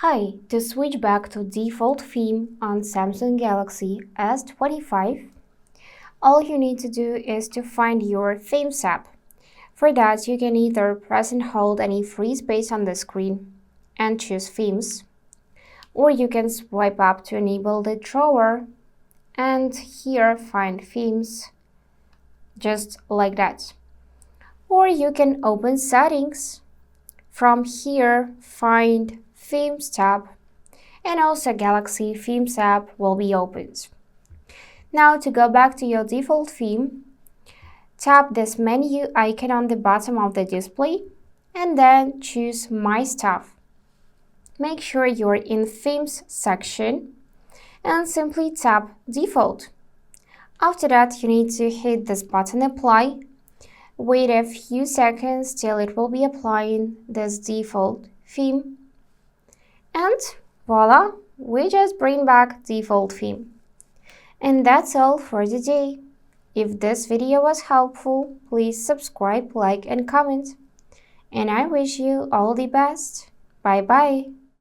Hi, to switch back to default theme on Samsung Galaxy S25, all you need to do is to find your Themes app. For that, you can either press and hold any free space on the screen and choose Themes, or you can swipe up to enable the drawer and here find Themes, just like that. Or you can open Settings. From here, find Themes tab, and also Galaxy Themes app will be opened. Now to go back to your default theme, tap this menu icon on the bottom of the display and then choose My Stuff. Make sure you're in Themes section and simply tap Default. After that, you need to hit this button Apply. Wait a few seconds till it will be applying this default theme. And voila, we just bring back default theme. And that's all for today. If this video was helpful, please subscribe, like, and comment. And I wish you all the best. Bye bye.